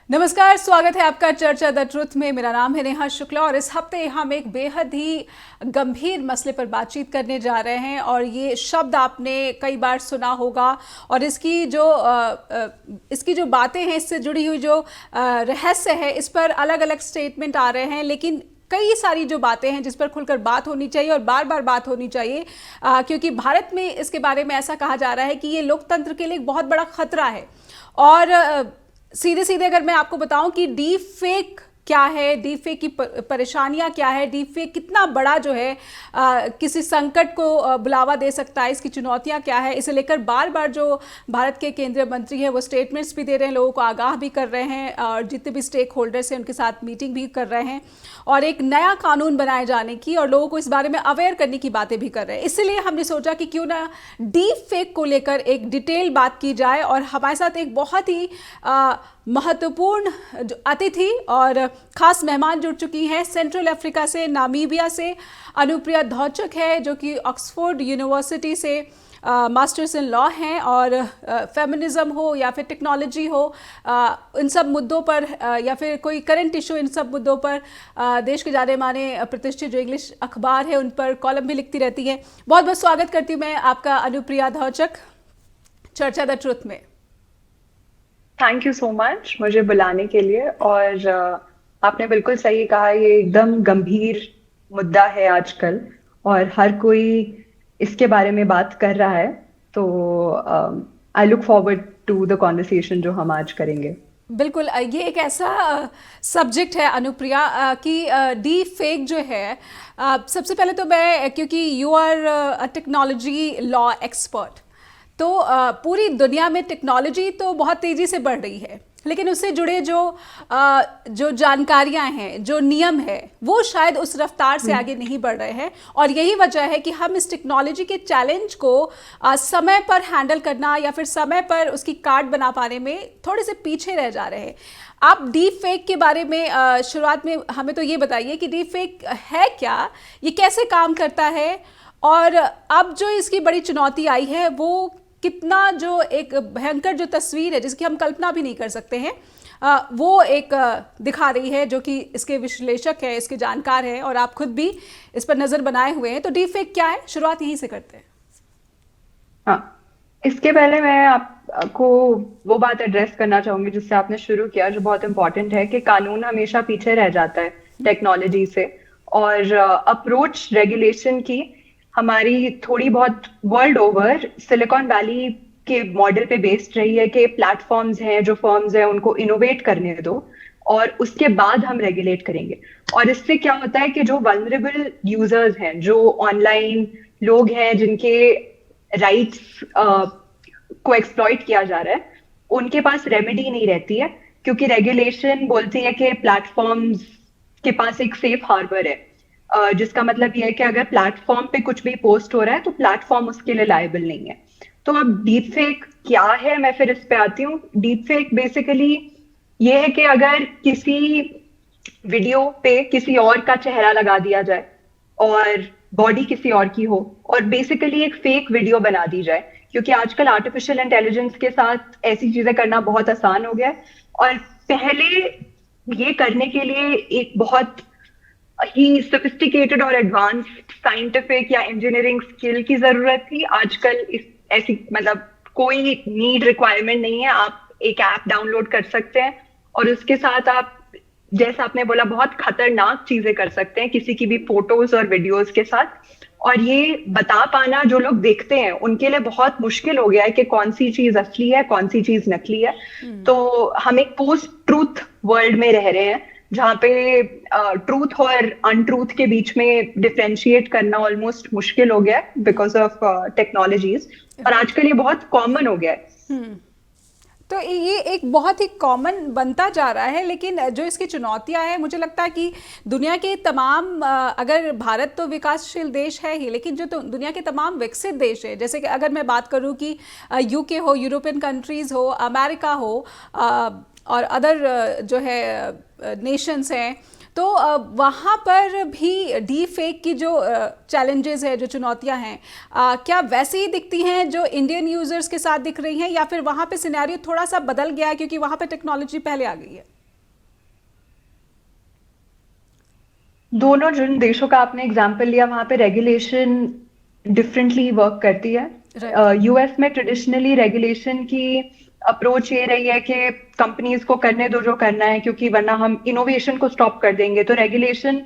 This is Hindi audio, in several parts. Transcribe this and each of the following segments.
नमस्कार, स्वागत है आपका चर्चा द ट्रुथ में। मेरा नाम है नेहा शुक्ला और इस हफ्ते हम एक बेहद ही गंभीर मसले पर बातचीत करने जा रहे हैं और ये शब्द आपने कई बार सुना होगा और इसकी जो बातें हैं, इससे जुड़ी हुई जो रहस्य है, इस पर अलग अलग स्टेटमेंट आ रहे हैं, लेकिन कई सारी जो बातें हैं जिस पर खुलकर बात होनी चाहिए और बार बार बात होनी चाहिए, क्योंकि भारत में इसके बारे में ऐसा कहा जा रहा है कि ये लोकतंत्र के लिए एक बहुत बड़ा खतरा है। और सीधे सीधे अगर मैं आपको बताऊं कि डीप फेक क्या है, डीप फेक की परेशानियां क्या है, डीप फेक कितना बड़ा जो है किसी संकट को बुलावा दे सकता है, इसकी चुनौतियां क्या है, इसे लेकर बार बार जो भारत के केंद्रीय मंत्री हैं वो स्टेटमेंट्स भी दे रहे हैं, लोगों को आगाह भी कर रहे हैं और जितने भी स्टेक होल्डर्स हैं उनके साथ मीटिंग भी कर रहे हैं और एक नया कानून बनाए जाने की और लोगों को इस बारे में अवेयर करने की बातें भी कर रहे हैं। इसलिए हमने सोचा कि क्यों ना डीप फेक को लेकर एक डिटेल बात की जाए और हमारे साथ एक बहुत ही महत्वपूर्ण जो अतिथि और खास मेहमान जुड़ चुकी हैं सेंट्रल अफ्रीका से, नामीबिया से अनुप्रिया धौचक है जो कि ऑक्सफोर्ड यूनिवर्सिटी से मास्टर्स इन लॉ हैं और फेमिनिज्म हो या फिर टेक्नोलॉजी हो, इन सब मुद्दों पर या फिर कोई करंट इशू, इन सब मुद्दों पर देश के जाने माने प्रतिष्ठित जो इंग्लिश अखबार है उन पर कॉलम भी लिखती रहती हैं। बहुत बहुत स्वागत करती हूँ मैं आपका अनुप्रिया धौचक चर्चा द ट्रुथ में। थैंक यू सो मच मुझे बुलाने के लिए। और आपने बिल्कुल सही कहा, ये एकदम गंभीर मुद्दा है आजकल और हर कोई इसके बारे में बात कर रहा है। तो I look forward to the conversation जो हम आज करेंगे। बिल्कुल, ये एक ऐसा सब्जेक्ट है अनुप्रिया कि डीप फेक जो है, सबसे पहले तो मैं, क्योंकि you are a technology law expert, तो पूरी दुनिया में टेक्नोलॉजी तो बहुत तेज़ी से बढ़ रही है, लेकिन उससे जुड़े जो जानकारियां हैं, जो नियम है, वो शायद उस रफ्तार से आगे नहीं बढ़ रहे हैं और यही वजह है कि हम इस टेक्नोलॉजी के चैलेंज को समय पर हैंडल करना या फिर समय पर उसकी कार्ड बना पाने में थोड़े से पीछे रह जा रहे हैं। आप डीप फेक के बारे में शुरुआत में हमें तो ये बताइए कि डीप फेक है क्या, ये कैसे काम करता है और अब जो इसकी बड़ी चुनौती आई है वो कितना जो एक भयंकर जो तस्वीर है जिसकी हम कल्पना भी नहीं कर सकते हैं, वो एक दिखा रही है, जो कि इसके विश्लेषक है, इसके जानकार है और आप खुद भी इस पर नज़र बनाए हुए हैं। तो डीप फेक क्या है, शुरुआत यहीं से करते हैं। हाँ, इसके पहले मैं आपको वो बात एड्रेस करना चाहूंगी जिससे आपने शुरू किया, जो बहुत इंपॉर्टेंट है कि कानून हमेशा पीछे रह जाता है टेक्नोलॉजी से और अप्रोच रेगुलेशन की हमारी थोड़ी बहुत वर्ल्ड ओवर सिलिकॉन वैली के मॉडल पे बेस्ड रही है कि प्लेटफॉर्म्स हैं, जो फर्म्स हैं, उनको इनोवेट करने दो और उसके बाद हम रेगुलेट करेंगे। और इससे क्या होता है कि जो वल्नरेबल यूजर्स हैं, जो ऑनलाइन लोग हैं जिनके राइट्स को एक्सप्लॉइट किया जा रहा है, उनके पास रेमेडी नहीं रहती है, क्योंकि रेगुलेशन बोलती है कि प्लेटफॉर्म्स के पास एक सेफ हार्बर है, जिसका मतलब ये है कि अगर प्लेटफॉर्म पे कुछ भी पोस्ट हो रहा है तो प्लेटफॉर्म उसके लिए लायबल नहीं है। तो अब डीप फेक क्या है, मैं फिर इस पे आती हूँ। डीप फेक बेसिकली ये है कि अगर किसी वीडियो पे किसी और का चेहरा लगा दिया जाए और बॉडी किसी और की हो और बेसिकली एक फेक वीडियो बना दी जाए, क्योंकि आजकल आर्टिफिशियल इंटेलिजेंस के साथ ऐसी चीजें करना बहुत आसान हो गया है। और पहले ये करने के लिए एक बहुत ही सोफिस्टिकेटेड और एडवांस्ड साइंटिफिक या इंजीनियरिंग स्किल की जरूरत थी। आजकल इस ऐसी मतलब कोई नीड रिक्वायरमेंट नहीं है, आप एक ऐप डाउनलोड कर सकते हैं और उसके साथ आप, जैसा आपने बोला, बहुत खतरनाक चीजें कर सकते हैं किसी की भी फोटोज और वीडियोस के साथ। और ये बता पाना जो लोग देखते हैं उनके लिए बहुत मुश्किल हो गया है कि कौन सी चीज असली है, कौन सी चीज नकली है। तो हम एक पोस्ट ट्रूथ वर्ल्ड में रह रहे हैं जहाँ पे ट्रूथ और अनट्रूथ के बीच में डिफरेंशिएट करना ऑलमोस्ट मुश्किल हो गया है बिकॉज ऑफ टेक्नोलॉजीज, और आजकल ये बहुत कॉमन हो गया है। तो ये एक बहुत ही कॉमन बनता जा रहा है, लेकिन जो इसकी चुनौतियां हैं, मुझे लगता है कि दुनिया के तमाम, अगर भारत तो विकासशील देश है ही, लेकिन जो तो दुनिया के तमाम विकसित देश है, जैसे कि अगर मैं बात करूं कि यूके हो, यूरोपियन कंट्रीज़ हो, अमेरिका हो और अदर जो है नेशंस हैं, तो वहाँ पर भी डीप फेक की जो चैलेंजेस है, जो चुनौतियाँ हैं, क्या वैसे ही दिखती हैं जो इंडियन यूजर्स के साथ दिख रही हैं, या फिर वहाँ पे सिनेरियो थोड़ा सा बदल गया है क्योंकि वहाँ पे टेक्नोलॉजी पहले आ गई है? दोनों जिन देशों का आपने एग्जाम्पल लिया वहां पे रेगुलेशन डिफरेंटली वर्क करती है। राइट। यूएस में ट्रेडिशनली रेगुलेशन की अप्रोच ये रही है कि कंपनीज को करने दो जो करना है, क्योंकि वरना हम इनोवेशन को स्टॉप कर देंगे। तो रेगुलेशन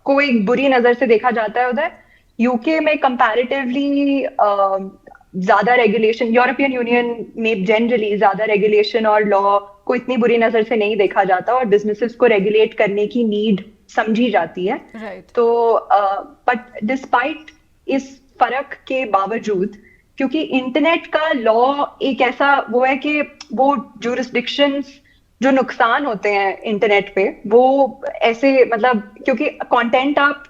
को एक बुरी नजर से देखा जाता है उधर। यूके में कंपैरेटिवली ज्यादा रेगुलेशन, यूरोपियन यूनियन में जनरली ज्यादा रेगुलेशन और लॉ को इतनी बुरी नजर से नहीं देखा जाता, और बिजनेसेस को रेगुलेट करने की नीड समझी जाती है। राइट। तो बट डिस्पाइट इस फर्क के बावजूद, क्योंकि इंटरनेट का लॉ एक ऐसा वो है कि वो जुरिस्डिक्शंस जो नुकसान होते हैं इंटरनेट पे, वो ऐसे मतलब, क्योंकि कंटेंट आप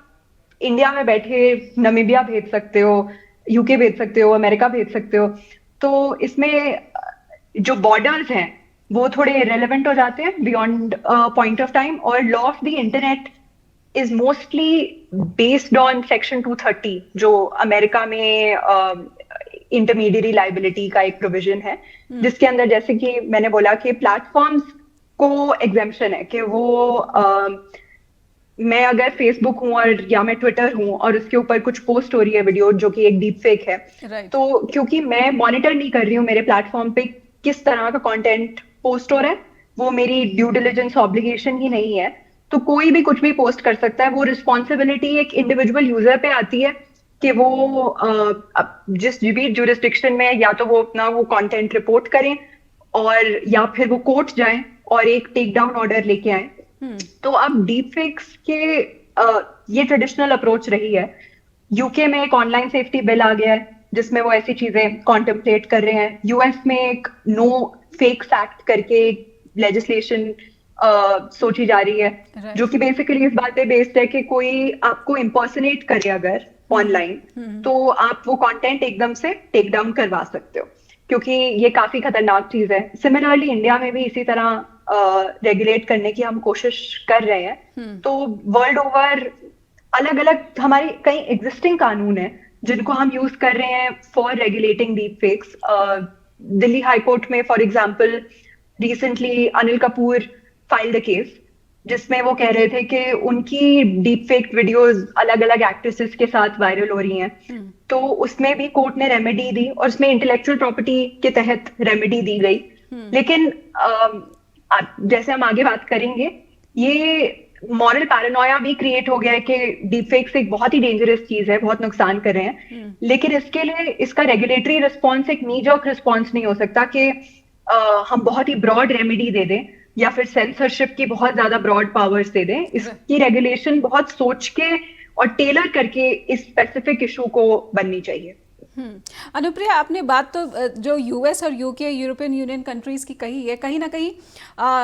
इंडिया में बैठे नमीबिया भेज सकते हो, यूके भेज सकते हो, अमेरिका भेज सकते हो। तो इसमें जो बॉर्डर्स हैं वो थोड़े रेलेवेंट हो जाते हैं बियॉन्ड पॉइंट ऑफ टाइम। और law of the internet is mostly based on section 230, जो अमेरिका में इंटरमीडियरी लाइबिलिटी का एक प्रोविजन है, जिसके अंदर जैसे कि मैंने बोला कि प्लेटफॉर्म्स को एग्जेम्पशन है कि वो मैं अगर फेसबुक हूं और या मैं ट्विटर हूं और उसके ऊपर कुछ पोस्ट हो रही है वीडियो जो कि एक डीप फेक है, राइट। तो क्योंकि मैं मॉनिटर नहीं कर रही हूँ मेरे प्लेटफॉर्म पे किस तरह का कंटेंट पोस्ट हो रहा है, वो मेरी ड्यू डिलिजेंस ऑब्लिगेशन ही नहीं है, तो कोई भी कुछ भी पोस्ट कर सकता है। वो रिस्पॉन्सिबिलिटी एक इंडिविजुअल यूजर पे आती है कि वो जिस भी जुरिस्डिक्शन में, या तो वो अपना वो कंटेंट रिपोर्ट करें, और या फिर वो कोर्ट जाएं और एक टेक डाउन ऑर्डर लेके आए। तो अब डीप फेक्स के ये ट्रेडिशनल अप्रोच रही है। यूके में एक ऑनलाइन सेफ्टी बिल आ गया है जिसमें वो ऐसी चीजें कॉन्टेम्पलेट कर रहे हैं। यूएस में एक नो फेक्स एक्ट करके लेजिस्लेशन सोची जा रही है, राइट। जो कि बेसिकली इस बात पे बेस्ड है कि कोई आपको इम्पर्सनेट करे अगर ऑनलाइन, तो आप वो कंटेंट एकदम से टेक डाउन करवा सकते हो, क्योंकि ये काफी खतरनाक चीज है। सिमिलरली इंडिया में भी इसी तरह रेगुलेट करने की हम कोशिश कर रहे हैं। तो वर्ल्ड ओवर अलग अलग हमारे कई एग्जिस्टिंग कानून हैं जिनको हम यूज कर रहे हैं for regulating deep fakes. Delhi high court में for example recently Anil Kapoor filed a case जिसमें वो कह रहे थे कि उनकी डीप फेक वीडियोस अलग अलग एक्ट्रेसेस के साथ वायरल हो रही हैं। तो उसमें भी कोर्ट ने रेमेडी दी, और उसमें इंटेलेक्चुअल प्रॉपर्टी के तहत रेमेडी दी गई। लेकिन जैसे हम आगे बात करेंगे, ये मॉरल पैरानोया भी क्रिएट हो गया है कि डीप फेक्स एक बहुत ही डेंजरस चीज है, बहुत नुकसान कर रहे हैं। लेकिन इसके लिए इसका रेगुलेटरी रिस्पॉन्स एक नी जॉक रिस्पॉन्स नहीं हो सकता कि हम बहुत ही ब्रॉड रेमेडी दे दें या फिर सेंसरशिप की बहुत ज्यादा ब्रॉड पावर्स दे दें। इसकी रेगुलेशन बहुत सोच के और टेलर करके इस स्पेसिफिक इशू को बननी चाहिए। अनुप्रिया, आपने बात तो जो यूएस और यूके यूरोपियन यूनियन कंट्रीज की कही है, कहीं ना कहीं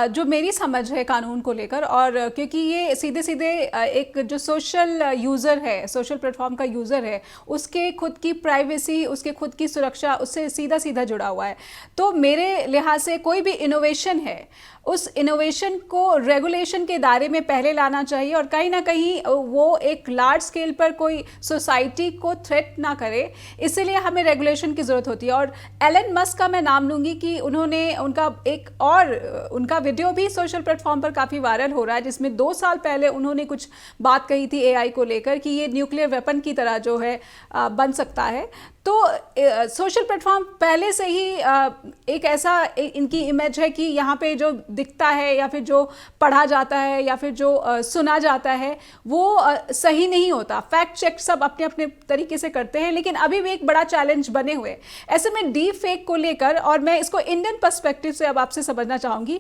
जो मेरी समझ है कानून को लेकर, और क्योंकि ये सीधे सीधे एक जो सोशल यूज़र है, सोशल प्लेटफॉर्म का यूज़र है, उसके खुद की प्राइवेसी, उसके खुद की सुरक्षा उससे सीधा सीधा जुड़ा हुआ है। तो मेरे लिहाज से कोई भी इनोवेशन है, उस इनोवेशन को रेगुलेशन के दायरे में पहले लाना चाहिए, और कहीं ना कहीं वो एक लार्ज स्केल पर कोई सोसाइटी को थ्रेट ना करे, इसीलिए हमें रेगुलेशन की ज़रूरत होती है। और एलन मस्क का मैं नाम लूँगी कि उन्होंने उनका वीडियो भी सोशल प्लेटफॉर्म पर काफ़ी वायरल हो रहा है, जिसमें 2 साल पहले उन्होंने कुछ बात कही थी एआई को लेकर कि ये न्यूक्लियर वेपन की तरह जो है बन सकता है। तो सोशल प्लेटफॉर्म पहले से ही एक ऐसा इनकी इमेज है कि यहाँ पे जो दिखता है या फिर जो पढ़ा जाता है या फिर जो सुना जाता है वो सही नहीं होता। फैक्ट चेक सब अपने अपने तरीके से करते हैं, लेकिन अभी भी एक बड़ा चैलेंज बने हुए। ऐसे में डीप फेक को लेकर, और मैं इसको इंडियन पर्सपेक्टिव से अब आपसे समझना चाहूँगी,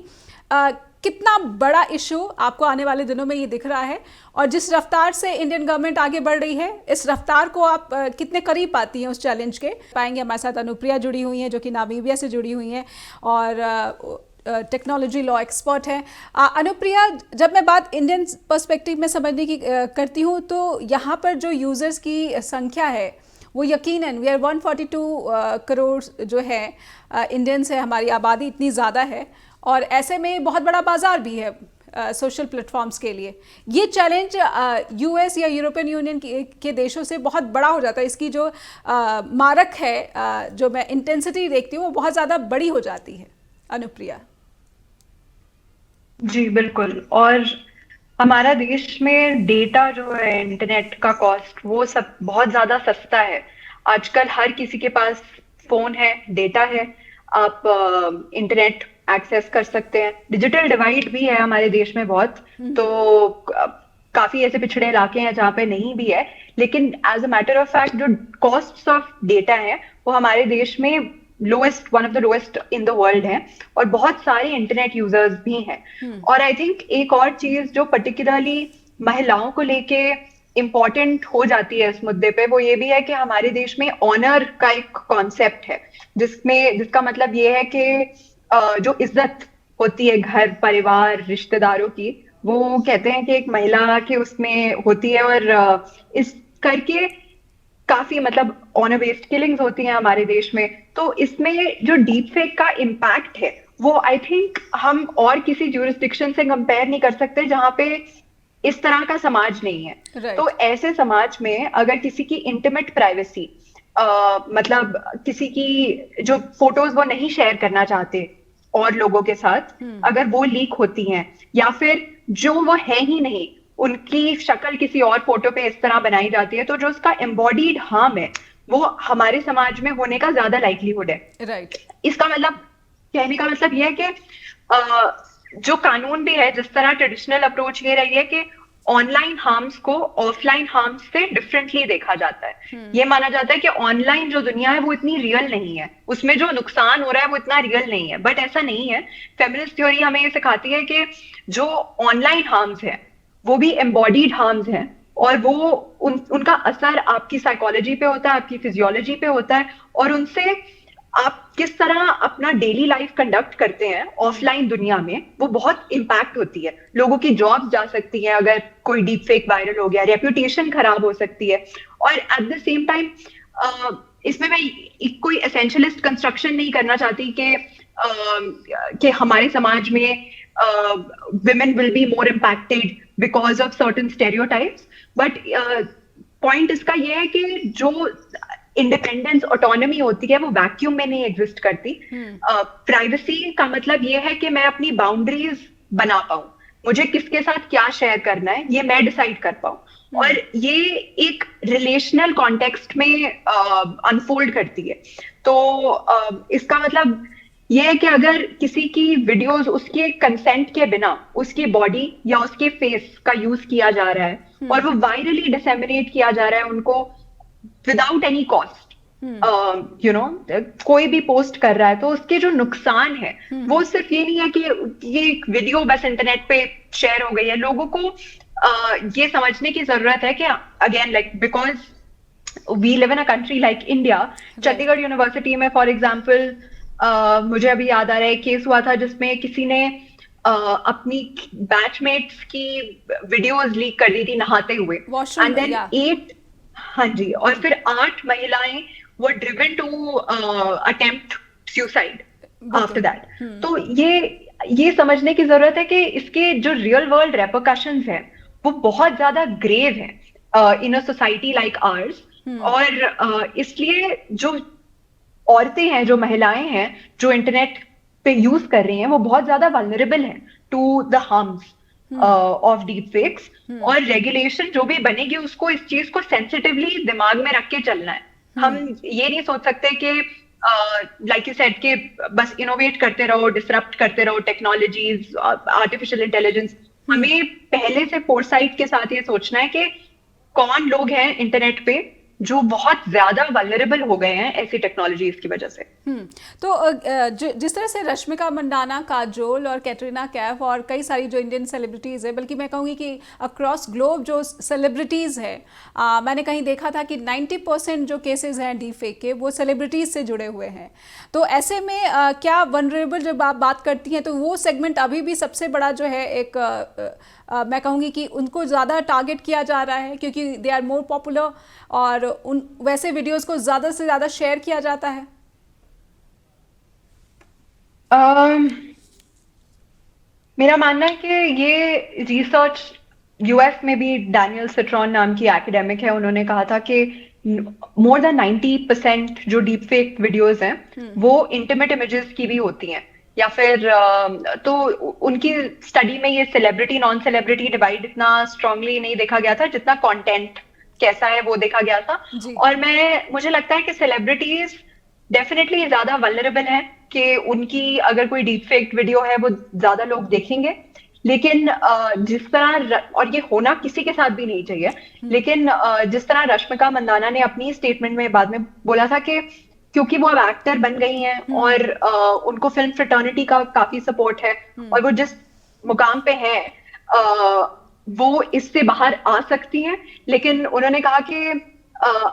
कितना बड़ा इशू आपको आने वाले दिनों में ये दिख रहा है, और जिस रफ्तार से इंडियन गवर्नमेंट आगे बढ़ रही है, इस रफ्तार को आप कितने करीब पाती हैं उस चैलेंज के? पाएंगे हमारे साथ अनुप्रिया जुड़ी हुई हैं जो कि नामीबिया से जुड़ी हुई हैं और टेक्नोलॉजी लॉ एक्सपर्ट है। अनुप्रिया, जब मैं बात इंडियन पर्सपेक्टिव में समझने की करती हूँ, तो यहाँ पर जो यूज़र्स की संख्या है वो यकीनन वी आर 142 करोड़ जो है इंडियंस है, हमारी आबादी इतनी ज़्यादा है, और ऐसे में बहुत बड़ा बाजार भी है सोशल प्लेटफॉर्म्स के लिए। ये चैलेंज यूएस या यूरोपियन यूनियन के देशों से बहुत बड़ा हो जाता है। इसकी जो मारक है, जो मैं इंटेंसिटी देखती हूँ, वो बहुत ज़्यादा बड़ी हो जाती है। अनुप्रिया। जी बिल्कुल। और हमारा देश में डेटा जो है, इंटरनेट का कॉस्ट, वो सब बहुत ज्यादा सस्ता है। आजकल हर किसी के पास फोन है, डेटा है, आप इंटरनेट एक्सेस कर सकते हैं। डिजिटल डिवाइड भी है हमारे देश में बहुत, तो काफी ऐसे पिछड़े इलाके हैं जहाँ पे नहीं भी है, लेकिन as a matter of fact जो कॉस्ट ऑफ डेटा है वो हमारे देश में lowest, one of the lowest in the world है, और बहुत सारे इंटरनेट यूजर्स भी हैं। और आई थिंक एक और चीज जो पर्टिकुलरली महिलाओं को लेके इम्पॉर्टेंट हो जाती है इस मुद्दे पे, वो ये भी है कि हमारे देश में ऑनर का एक कॉन्सेप्ट है, जिसका मतलब ये है कि जो इज्जत होती है घर परिवार रिश्तेदारों की, वो कहते हैं कि एक महिला के उसमें होती है। और इस करके काफी मतलब ऑनर बेस्ड किलिंग्स होती हैं हमारे देश में। तो इसमें जो डीप फेक का इम्पैक्ट है वो आई थिंक हम और किसी ज्यूरिसडिक्शन से कंपेयर नहीं कर सकते जहां पे इस तरह का समाज नहीं है। Right. तो ऐसे समाज में अगर किसी की इंटीमेट प्राइवेसी, मतलब किसी की जो फोटोज वो नहीं शेयर करना चाहते और लोगों के साथ, अगर वो लीक होती हैं, या फिर जो वो है ही नहीं उनकी शक्ल किसी और फोटो पे इस तरह बनाई जाती है, तो जो उसका एम्बॉडीड हार्म है वो हमारे समाज में होने का ज्यादा लाइक्लीहुड है। राइट। इसका मतलब, कहने का मतलब ये है कि जो कानून भी है, जिस तरह ट्रेडिशनल अप्रोच ये रही है कि ऑनलाइन हार्म्स को ऑफलाइन हार्म्स से डिफरेंटली देखा जाता है। ये माना जाता है कि ऑनलाइन जो दुनिया है वो इतनी रियल नहीं है, उसमें जो नुकसान हो रहा है वो इतना रियल नहीं है, बट ऐसा नहीं है। फेमिनिस्ट थ्योरी हमें ये सिखाती है कि जो ऑनलाइन हार्म्स है वो भी एम्बॉडीड हार्म्स हैं, और वो उनका असर आपकी साइकोलॉजी पे होता है, आपकी फिजियोलॉजी पे होता है, और उनसे आप किस तरह अपना डेली लाइफ कंडक्ट करते हैं ऑफलाइन दुनिया में वो बहुत इम्पैक्ट होती है। लोगों की जॉब जा सकती है अगर कोई डीप फेक वायरल हो गया, रेप्यूटेशन खराब हो सकती है। और एट द सेम टाइम इसमें मैं कोई एसेंशियलिस्ट कंस्ट्रक्शन नहीं करना चाहती कि हमारे समाज में women will be more impacted because of certain stereotypes, but point इसका ये है कि जो इंडिपेंडेंस ऑटोनॉमी होती है वो वैक्यूम में नहीं एग्जिस्ट करती। प्राइवेसी का मतलब ये है कि मैं अपनी बाउंड्रीज बना पाऊं, मुझे किसके साथ क्या शेयर करना है ये मैं डिसाइड कर पाऊं, और ये एक रिलेशनल कॉन्टेक्स्ट में अनफोल्ड करती है। तो इसका मतलब ये है कि अगर किसी की वीडियोस उसके कंसेंट के बिना उसकी बॉडी या उसके फेस का यूज किया जा रहा है और वो वायरली डिसेमिनेट किया जा रहा है उनको without any cost, you know, कोई भी पोस्ट कर रहा है, तो उसके जो नुकसान है वो सिर्फ ये नहीं है कि ये एक वीडियो बस इंटरनेट पे शेयर हो गई है। लोगों को ये समझने की जरूरत है कि again like because we live in a country like India, Chandigarh university में फॉर एग्जाम्पल मुझे अभी याद आ रहा है केस हुआ था जिसमें किसी ने अपनी बैचमेट्स की वीडियोस लीक कर दी थी नहाते हुए, एंड देन 8, हाँ जी, और फिर 8 महिलाएं were driven to attempt suicide after that. तो ये समझने की जरूरत है कि इसके जो रियल वर्ल्ड रेपरकशंस हैं वो बहुत ज्यादा ग्रेव है इन अ सोसाइटी लाइक आवर्स। और इसलिए जो औरतें हैं, जो महिलाएं हैं जो इंटरनेट पे यूज कर रही हैं, वो बहुत ज्यादा वल्नरेबल हैं to the harms of deep fakes. और रेगुलेशन जो भी बनेगी उसको इस चीज को सेंसिटिवली दिमाग में रख के चलना है। हम ये नहीं सोच सकते कि लाइक यू सेड कि बस इनोवेट करते रहो, डिसरप्ट करते रहो टेक्नोलॉजीज, आर्टिफिशियल इंटेलिजेंस। हमें पहले से फोरसाइट के साथ ये सोचना है कि कौन लोग हैं इंटरनेट पे जो बहुत ज्यादा वल्नरेबल हो गए हैं ऐसी टेक्नोलॉजीज की वजह से। तो जिस तरह से रश्मिका मंडाना, काजोल और कैटरीना कैफ और कई सारी जो इंडियन सेलिब्रिटीज़ है, बल्कि मैं कहूँगी कि अक्रॉस ग्लोब जो सेलिब्रिटीज़ है, मैंने कहीं देखा था कि 90% जो केसेस हैं डीप फेक के वो सेलिब्रिटीज़ से जुड़े हुए हैं। तो ऐसे में क्या वनरेबल जब आप बात करती हैं तो वो सेगमेंट अभी भी सबसे बड़ा जो है एक मैं कहूँगी कि उनको ज़्यादा टारगेट किया जा रहा है क्योंकि दे आर मोर पॉपुलर और उन वैसे वीडियोस को ज़्यादा से ज़्यादा शेयर किया जाता है। मेरा मानना है कि ये रिसर्च यूएस में भी डैनियल सिट्रॉन नाम की एकेडमिक है, उन्होंने कहा था कि मोर देन 90% जो डीप फेक वीडियोस हैं वो इंटीमेट इमेजेस की भी होती हैं। या फिर तो उनकी स्टडी में ये सेलिब्रिटी नॉन सेलिब्रिटी डिवाइड इतना स्ट्रांगली नहीं देखा गया था जितना कंटेंट कैसा है वो देखा गया था। जी। और मुझे लगता है कि सेलिब्रिटीज डेफिनेटली ज्यादा वल्नरेबल है कि उनकी अगर कोई डीप फेक वीडियो है वो ज्यादा लोग देखेंगे। लेकिन जिस तरह और ये होना किसी के साथ भी नहीं चाहिए, लेकिन जिस तरह रश्मिका मंदाना ने अपनी स्टेटमेंट में बाद में बोला था कि क्योंकि वो अब एक्टर बन गई हैं और उनको फिल्म फ्रेटर्निटी का काफी सपोर्ट है और वो जिस मुकाम पे है वो इससे बाहर आ सकती हैं। लेकिन उन्होंने कहा कि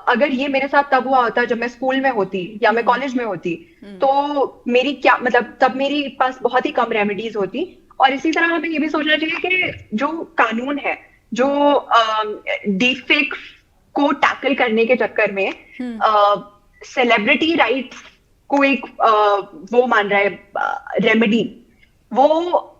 अगर ये मेरे साथ तब हुआ होता जब मैं स्कूल में होती या मैं कॉलेज में होती तो मेरी क्या मतलब तब मेरी पास बहुत ही कम रेमेडीज होती। और इसी तरह हमें ये भी सोचना चाहिए कि जो कानून है जो डीप फेक को टैकल करने के चक्कर में सेलिब्रिटी राइट्स को एक वो मान रहा है रेमेडी, वो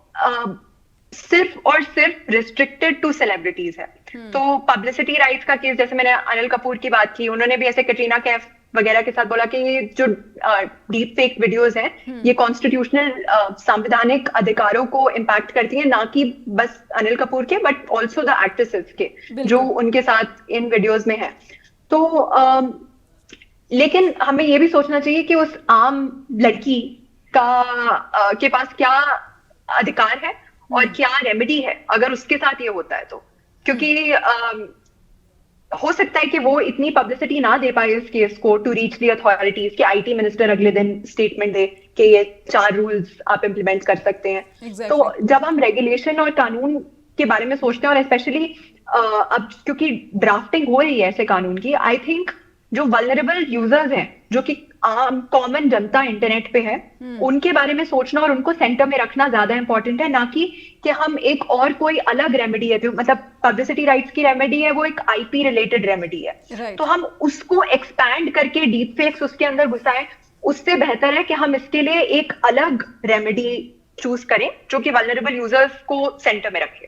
सिर्फ और सिर्फ रिस्ट्रिक्टेड टू सेलिब्रिटीज है। तो पब्लिसिटी राइट्स का केस जैसे मैंने अनिल कपूर की बात की, उन्होंने भी ऐसे कटरीना कैफ वगैरह के साथ बोला कि ये जो डीप फेक वीडियोस हैं ये कॉन्स्टिट्यूशनल संवैधानिक अधिकारों को इम्पैक्ट करती हैं, ना कि बस अनिल कपूर के बट ऑल्सो द एक्ट्रेसेस के जो उनके साथ इन वीडियोस में है। तो लेकिन हमें ये भी सोचना चाहिए कि उस आम लड़की का के पास क्या अधिकार है और क्या रेमेडी है अगर उसके साथ ये होता है तो। क्योंकि हो सकता है कि वो इतनी पब्लिसिटी ना दे पाए इस केस को टू रीच द अथॉरिटीज कि आईटी मिनिस्टर अगले दिन स्टेटमेंट दे कि ये 4 रूल्स आप इम्प्लीमेंट कर सकते हैं। तो जब हम रेगुलेशन और कानून के बारे में सोचते हैं और स्पेशली अब क्योंकि ड्राफ्टिंग हो रही है ऐसे कानून की, आई थिंक जो वल्नरेबल यूजर्स हैं जो कि आम कॉमन जनता इंटरनेट पे है उनके बारे में सोचना और उनको सेंटर में रखना ज्यादा इंपॉर्टेंट है, ना कि हम एक और कोई अलग रेमेडी है जो मतलब पब्लिसिटी राइट्स की रेमेडी है वो एक आईपी रिलेटेड रेमेडी है तो हम उसको एक्सपैंड करके डीप फेक्स उसके अंदर घुसाएं। उससे बेहतर है कि हम इसके लिए एक अलग रेमेडी चूज करें जो कि वल्नरेबल यूजर्स को सेंटर में रखे।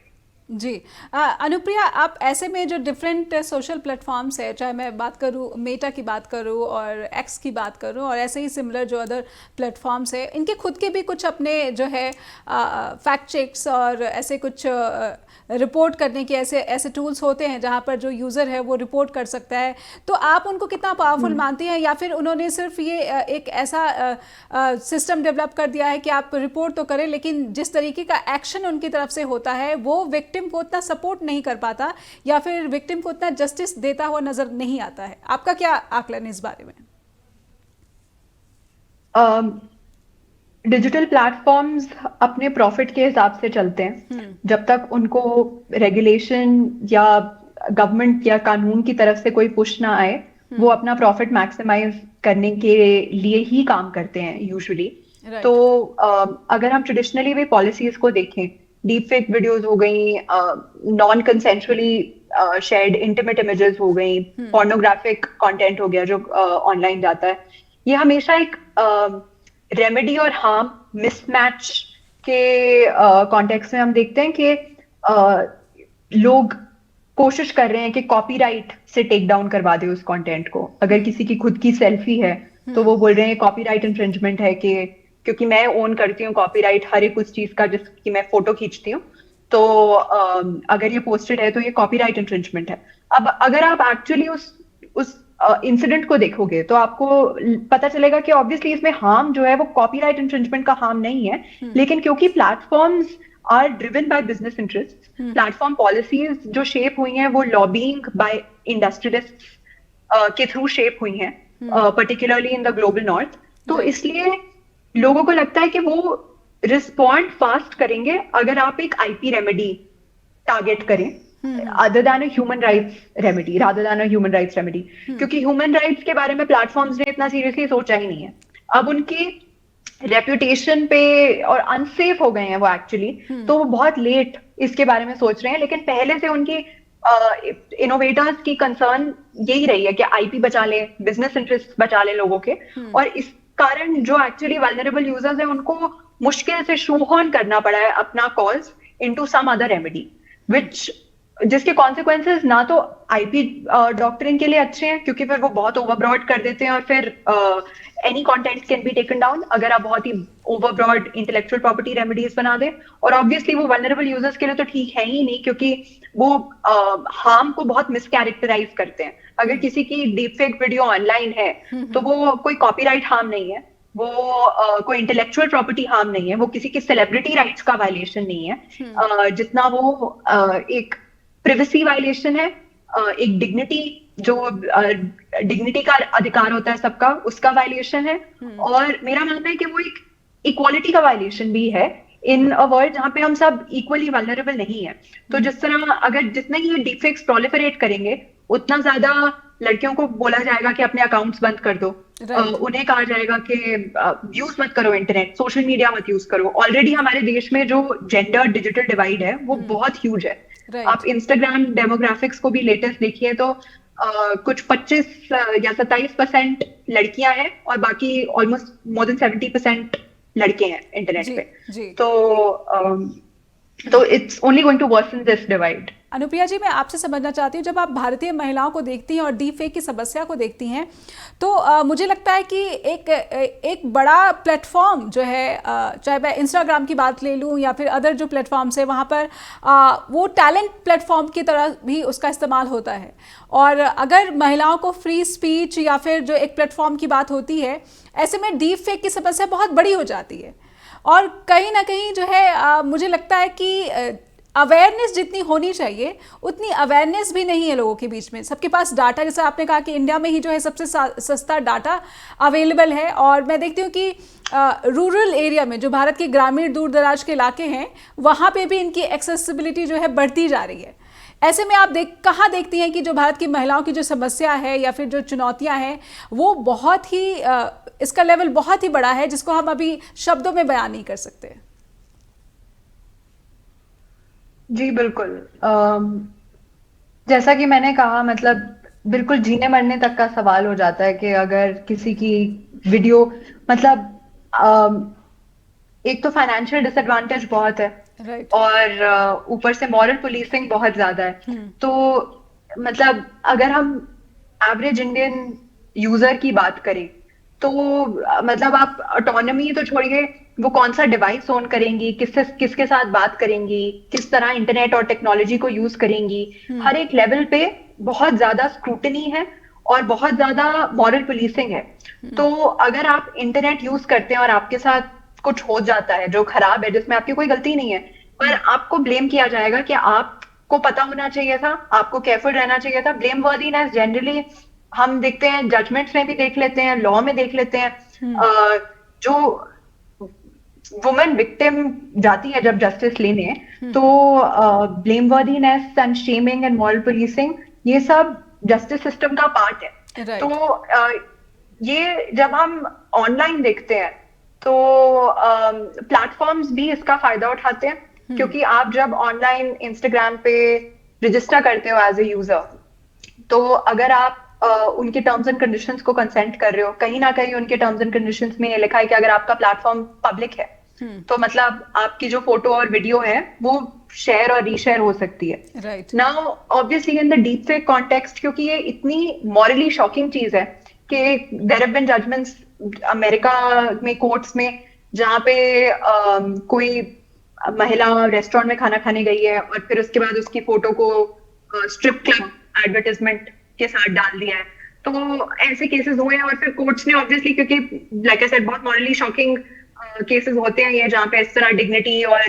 जी अनुप्रिया, आप ऐसे में जो डिफरेंट सोशल प्लेटफॉर्म्स है, चाहे मैं बात करूँ मेटा की बात करूँ और एक्स की बात करूँ और ऐसे ही सिमिलर जो अदर प्लेटफॉर्म्स है, इनके खुद के भी कुछ अपने जो है फैक्ट चेक्स और ऐसे कुछ रिपोर्ट करने के ऐसे टूल्स होते हैं जहाँ पर जो यूज़र है वो रिपोर्ट कर सकता है। तो आप उनको कितना पावरफुल मानती हैं या फिर उन्होंने सिर्फ ये एक ऐसा सिस्टम डेवलप कर दिया है कि आप रिपोर्ट तो करें लेकिन जिस तरीके का एक्शन उनकी तरफ से होता है वो विक्टिम को उतना सपोर्ट नहीं कर पाता या फिर विक्टिम को उतना जस्टिस देता हुआ नजर नहीं आता है? आपका क्या आकलन इस बारे में? डिजिटल प्लेटफॉर्म्स अपने प्रॉफिट के हिसाब से चलते हैं। जब तक उनको रेगुलेशन या गवर्नमेंट या कानून की तरफ से कोई पुश ना आए वो अपना प्रॉफिट मैक्सिमाइज करने के लिए ही काम करते हैं यूजुअली। तो अगर हम ट्रेडिशनली भी पॉलिसीज को देखें, डीप फेक वीडियोज हो गई, non consensually shared intimate images हो गई, पोर्नोग्राफिक कंटेंट हो गया जो ऑनलाइन जाता है, ये हमेशा एक रेमेडी और हार्म मिसमैच के कॉन्टेक्स्ट में हम देखते हैं कि लोग कोशिश कर रहे हैं कि कॉपीराइट से टेक डाउन करवा दे उस कंटेंट को। अगर किसी की खुद की सेल्फी है तो वो बोल रहे हैं कॉपीराइट इंफ्रिंजमेंट है कि क्योंकि मैं ओन करती हूँ कॉपीराइट हर एक उस चीज का जिसकी मैं फोटो खींचती हूँ, तो अगर ये पोस्टेड है तो ये कॉपीराइट इंफ्रिंजमेंट है। अब अगर आप एक्चुअली उस इंसिडेंट को देखोगे तो आपको पता चलेगा कि ऑब्वियसली इसमें हार्म जो है वो कॉपीराइट इंफ्रिंजमेंट का हार्म नहीं है, लेकिन क्योंकि platforms are driven by business interest, platform policies जो शेप हुई हैं वो लॉबिंग बाय इंडस्ट्रियलिस्ट्स के थ्रू शेप हुई हैं, particularly in the global north. तो इसलिए लोगों को लगता है कि वो रिस्पॉन्ड फास्ट करेंगे अगर आप एक आईपी रेमेडी टारगेट करें other than a human rights remedy, rather than a human rights remedy, क्योंकि ह्यूमन राइट्स के बारे में प्लेटफॉर्म्स ने इतना सीरियसली सोचा ही नहीं है। अब उनकी रेप्यूटेशन पे और अनसेफ हो गए हैं वो एक्चुअली, तो वो बहुत लेट इसके बारे में सोच रहे हैं। लेकिन पहले से उनकी इनोवेटर्स की कंसर्न यही रही है कि आईपी बचा ले, बिजनेस इंटरेस्ट बचा ले लोगों के, और इस कारण जो एक्चुअली वल्नरेबल यूजर्स हैं उनको मुश्किल से शू ऑन करना पड़ा है अपना calls into some other remedy, which जिसके कॉन्सिक्वेंसेस ना तो आईपी डॉक्टरिंग के लिए अच्छे हैं, क्योंकि फिर वो बहुत ओवरब्रॉड कर देते हैं और फिर any content can be taken down अगर आप बहुत ही ओवरब्रॉड इंटेलेक्चुअल प्रॉपर्टी रेमेडीज बना दें। और ऑब्वियसली वो वल्नरेबल यूजर्स के लिए तो ठीक है ही नहीं, क्योंकि वो हार्म को बहुत मिसकैरेक्टराइज करते हैं। अगर किसी की डीप फेक वीडियो ऑनलाइन है तो वो कोई कॉपीराइट हार्म नहीं है, वो कोई इंटेलेक्चुअल प्रॉपर्टी हार्म नहीं है, वो किसी के सेलिब्रिटी राइट्स का वायलेशन नहीं है, जितना वो एक प्रिवेसी वायलेशन है, एक डिग्निटी जो डिग्निटी का अधिकार होता है सबका, उसका वायलेशन है। और मेरा मानना है कि वो एक इक्वालिटी का वायलेशन भी है इन अ वर्ल्ड जहां पे हम सब इक्वली वल्नरेबल नहीं है। तो जिस तरह अगर जितना ही ये डीपफेक्स प्रोलिफरेट करेंगे उतना ज्यादा लड़कियों को बोला जाएगा कि अपने अकाउंट्स बंद कर दो, उन्हें कहा जाएगा कि यूज मत करो इंटरनेट, सोशल मीडिया मत यूज करो। ऑलरेडी हमारे देश में जो जेंडर डिजिटल डिवाइड है वो बहुत ह्यूज है। आप इंस्टाग्राम डेमोग्राफिक्स को भी लेटेस्ट देखिए तो कुछ 25 या 27% लड़कियां हैं और बाकी ऑलमोस्ट मोर देन 70% लड़के हैं इंटरनेट पे। तो it's only going to worsen this divide. Anupriya ji, मैं आपसे समझना चाहती हूँ, जब आप भारतीय महिलाओं को देखती हैं और डीप फेक की समस्या को देखती हैं तो मुझे लगता है कि एक बड़ा प्लेटफॉर्म जो है, चाहे मैं इंस्टाग्राम की बात ले लूँ या फिर अदर जो प्लेटफॉर्म्स है, वहाँ पर वो टैलेंट प्लेटफॉर्म की तरह भी उसका इस्तेमाल होता है। और अगर महिलाओं को फ्री स्पीच या फिर जो एक प्लेटफॉर्म की बात होती है, ऐसे में डीप फेक की समस्या बहुत बड़ी हो जाती है। और कहीं ना कहीं जो है मुझे लगता है कि अवेयरनेस जितनी होनी चाहिए उतनी अवेयरनेस भी नहीं है लोगों के बीच में। सबके पास डाटा, जैसे आपने कहा कि इंडिया में ही जो है सबसे सस्ता डाटा अवेलेबल है, और मैं देखती हूँ कि रूरल एरिया में जो भारत के ग्रामीण दूर दराज के इलाके हैं वहाँ पे भी इनकी एक्सेसिबिलिटी जो है बढ़ती जा रही है। ऐसे में आप कहाँ देखती हैं कि जो भारत की महिलाओं की जो समस्या है या फिर जो चुनौतियाँ हैं वो बहुत ही इसका लेवल बहुत ही बड़ा है जिसको हम अभी शब्दों में बयान नहीं कर सकते। जी बिल्कुल, जैसा कि मैंने कहा, मतलब बिल्कुल जीने मरने तक का सवाल हो जाता है कि अगर किसी की वीडियो, मतलब एक तो फाइनेंशियल डिसएडवांटेज बहुत है, और ऊपर से मॉरल पुलिसिंग बहुत ज्यादा है। तो मतलब अगर हम एवरेज इंडियन यूजर की बात करें तो मतलब आप ऑटोनॉमी तो छोड़िए, वो कौन सा डिवाइस ऑन करेंगी, किसके साथ बात करेंगी, किस तरह इंटरनेट और टेक्नोलॉजी को यूज करेंगी, हर एक लेवल पे बहुत ज्यादा स्क्रूटनी है और बहुत ज्यादा मॉरल पुलिसिंग है। तो अगर आप इंटरनेट यूज करते हैं और आपके साथ कुछ हो जाता है जो खराब है, जिसमें आपकी कोई गलती नहीं है, पर आपको ब्लेम किया जाएगा कि आपको पता होना चाहिए था, आपको केयरफुल रहना चाहिए था। ब्लेम वर्दीनेस जनरली हम देखते हैं, जजमेंट्स में भी देख लेते हैं, लॉ में देख लेते हैं। जो वुमेन विक्टिम जाती है जब जस्टिस लेने, तो blame worthiness and shaming and moral policing, ये सब जस्टिस सिस्टम का पार्ट है। तो ये जब हम ऑनलाइन देखते हैं तो प्लेटफॉर्म्स भी इसका फायदा उठाते हैं, क्योंकि आप जब ऑनलाइन इंस्टाग्राम पे रजिस्टर करते हो एज ए यूजर, तो अगर आप उनके टर्म्स एंड कंडीशंस को कंसेंट कर रहे हो, कहीं ना कहीं उनके टर्म्स एंड कंडीशंस में ये लिखा है कि अगर आपका प्लेटफॉर्म पब्लिक है तो मतलब आपकी जो फोटो और वीडियो है वो शेयर और रीशेयर हो सकती है। Now obviously in the deep fake context, क्योंकि ये इतनी मॉरली शॉकिंग चीज है कि there have been judgments America में कोर्ट्स में जहाँ पे कोई महिला रेस्टोरेंट में खाना खाने गई है और फिर उसके बाद उसकी फोटो को स्ट्रिप क्लब एडवर्टाइजमेंट के साथ डाल दिया है। तो ऐसे केसेस हुए हैं और फिर कोर्ट्स ने ऑब्वियसली, क्योंकि लाइक आई सेड बहुत मॉरली शॉकिंग केसेस होते हैं ये, जहाँ पे इस तरह डिग्निटी और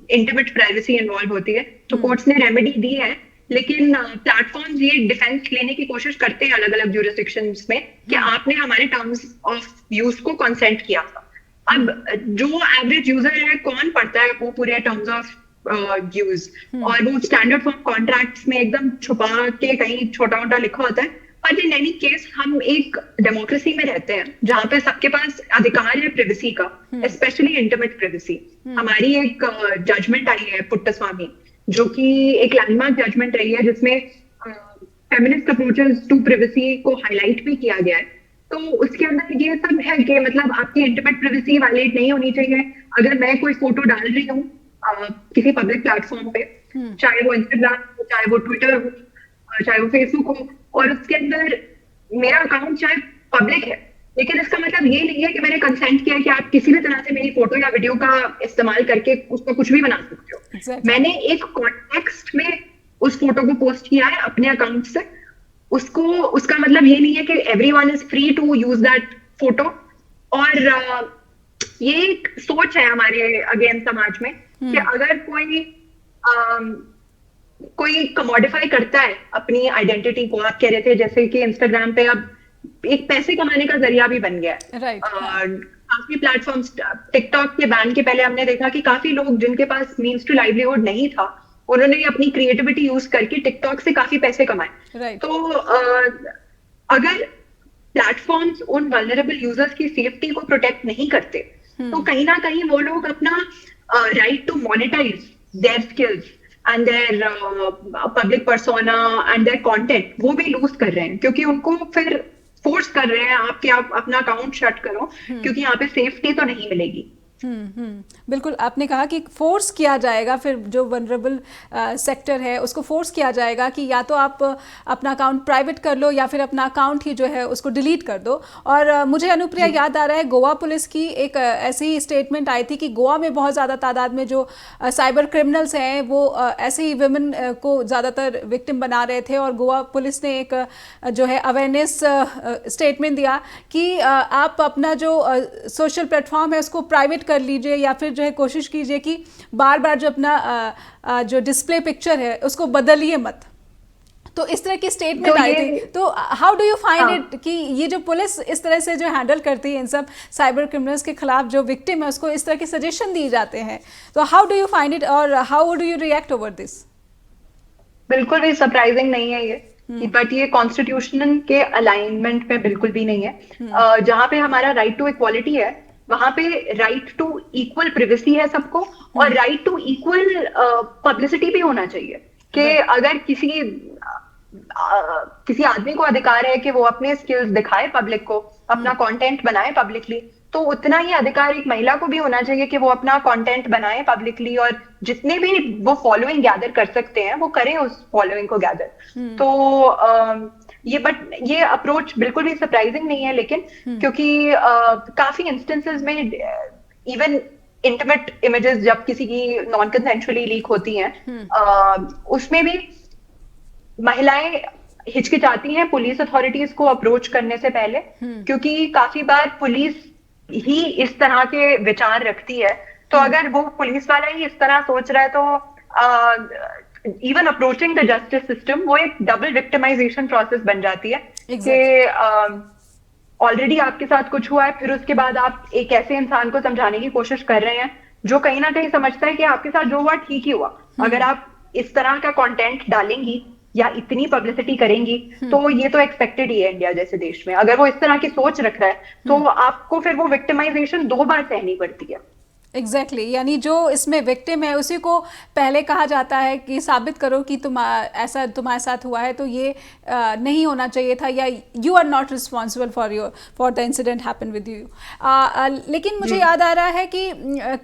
इंटीमेट प्राइवेसी इन्वॉल्व होती है, तो कोर्ट्स ने रेमेडी दी है। लेकिन प्लेटफॉर्म्स ये डिफेंस लेने की कोशिश करते हैं अलग अलग ज्यूरिसडिक्शंस में कि आपने हमारे टर्म्स ऑफ यूज को कंसेंट किया था। अब जो एवरेज यूजर है कौन पढ़ता है वो पूरे टर्म्स ऑफ यूज, और वो स्टैंडर्ड फॉर्म कॉन्ट्रैक्ट्स में एकदम छुपा के कहीं छोटा मोटा लिखा होता है। बट इन एनी केस हम एक डेमोक्रेसी में रहते हैं जहाँ पे सबके पास अधिकार है प्रिवेसी का, स्पेशली इंटीमेट प्रिवेसी। हमारी एक जजमेंट आई है पुट्टास्वामी, जो कि एक लैंडमार्क जजमेंट रही है, जिसमें फेमिनिस्ट अप्रोचेस टू प्रिवेसी को हाईलाइट भी किया गया है। तो उसके अंदर ये सब है कि मतलब आपकी इंटीमेट प्रिवेसी वायलेट नहीं होनी चाहिए। अगर मैं कोई फोटो डाल रही हूँ किसी पब्लिक प्लेटफॉर्म पे चाहे वो इंस्टाग्राम हो, चाहे वो ट्विटर हो, चाहे वो फेसबुक हो, और उसके अंदर मेरा अकाउंट चाहे पब्लिक है, लेकिन इसका मतलब ये नहीं है कि मैंने कंसेंट किया कि आप किसी भी तरह से मेरी फोटो या वीडियो का इस्तेमाल करके उसको कुछ भी बना सकते हो। Exactly. मैंने एक कॉन्टेक्स्ट में उस फोटो को पोस्ट किया है अपने अकाउंट से, उसको, उसका मतलब ये नहीं है कि everyone is free to use that photo. और ये एक सोच है हमारे अगेन समाज में कि अगर कोई कमोडिफाई करता है अपनी आइडेंटिटी को, आप कह रहे थे जैसे कि इंस्टाग्राम पे अब एक पैसे कमाने का जरिया भी बन गया है। राइट। काफी प्लेटफॉर्म्स, टिकटॉक के बैन के पहले हमने देखा कि काफी लोग जिनके पास मीन्स टू लाइवलीहुड नहीं था, उन्होंने अपनी क्रिएटिविटी यूज करके टिकटॉक से काफी पैसे कमाए। Right. तो अगर प्लेटफॉर्म्स उन वल्नरेबल यूजर्स की सेफ्टी को प्रोटेक्ट नहीं करते, तो कहीं ना कहीं वो लोग अपना right to monetise their skills and their public persona and their content वो भी लूज कर रहे हैं, क्योंकि उनको फिर फोर्स कर रहे हैं आप कि आप अपना अकाउंट शट करो, क्योंकि यहाँ पे सेफ्टी तो नहीं मिलेगी। बिल्कुल, आपने कहा कि फोर्स किया जाएगा, फिर जो वनरेबल सेक्टर है उसको फोर्स किया जाएगा कि या तो आप अपना अकाउंट प्राइवेट कर लो या फिर अपना अकाउंट ही जो है उसको डिलीट कर दो। और मुझे अनुप्रिया याद आ रहा है, गोवा पुलिस की एक ऐसी स्टेटमेंट आई थी कि गोवा में बहुत ज़्यादा तादाद में जो साइबर क्रिमिनल्स हैं वो ऐसे ही वुमेन को ज़्यादातर विक्टिम बना रहे थे, और गोवा पुलिस ने एक जो है अवेयरनेस स्टेटमेंट दिया कि आप अपना जो सोशल प्लेटफॉर्म है उसको प्राइवेट कर लीजिए, या फिर जो है कोशिश कीजिए कि बार बार जो अपना जो डिस्प्ले पिक्चर है उसको बदलिए मत। तो इस तरह की स्टेटमेंट आई थी। तो how do you find it कि ये जो पुलिस इस तरह से जो हैंडल करती है इन सब साइबर क्रिमिनल्स के खिलाफ, जो विक्टिम है उसको इस तरह के सजेशन दिए जाते हैं, तो how do you find it और how do you react over this? बिल्कुल भी सरप्राइजिंग नहीं है ये, बट ये कॉन्स्टिट्यूशन के अलाइनमेंट में बिल्कुल भी नहीं है। जहां पे हमारा राइट टू इक्वालिटी है, वहां पे राइट टू इक्वल प्रिवेसी है सबको, और राइट टू इक्वल पब्लिसिटी भी होना चाहिए कि अगर किसी आदमी को अधिकार है कि वो अपने स्किल्स दिखाए पब्लिक को, अपना कंटेंट बनाए पब्लिकली, तो उतना ही अधिकार एक महिला को भी होना चाहिए कि वो अपना कंटेंट बनाए पब्लिकली, और जितने भी वो फॉलोइंग गैदर कर सकते हैं वो करें उस फॉलोइंग को गैदर। तो ये अप्रोच बिल्कुल भी सरप्राइजिंग नहीं है, लेकिन क्योंकि काफी इंस्टेंसेस में इवन इंटीमेट इमेजेस जब किसी की नॉन कंसेंशुअली लीक होती हैं, उसमें भी महिलाएं हिचकिचाती हैं पुलिस अथॉरिटीज को अप्रोच करने से पहले, क्योंकि काफी बार पुलिस ही इस तरह के विचार रखती है। तो अगर वो पुलिस वाला ही इस तरह सोच रहा है, तो even approaching the justice system वो एक डबल विक्टिमाइजेशन प्रोसेस बन जाती है कि ऑलरेडी आपके साथ कुछ हुआ है, फिर उसके बाद आप एक ऐसे इंसान को समझाने की कोशिश कर रहे हैं जो कहीं ना कहीं समझता है कि आपके साथ जो हुआ ठीक ही हुआ। अगर आप इस तरह का कंटेंट डालेंगी या इतनी पब्लिसिटी करेंगी तो ये तो एक्सपेक्टेड ही है इंडिया जैसे देश में। अगर वो इस तरह की सोच रख रहा है तो आपको फिर वो विक्टिमाइजेशन 2 बार सहनी पड़ती है। एग्जैक्टली यानी जो इसमें विक्टिम है उसी को पहले कहा जाता है कि साबित करो कि ऐसा तुम्हारे साथ हुआ है, तो ये नहीं होना चाहिए था, या you are not responsible for the incident happen with you. लेकिन मुझे याद आ रहा है कि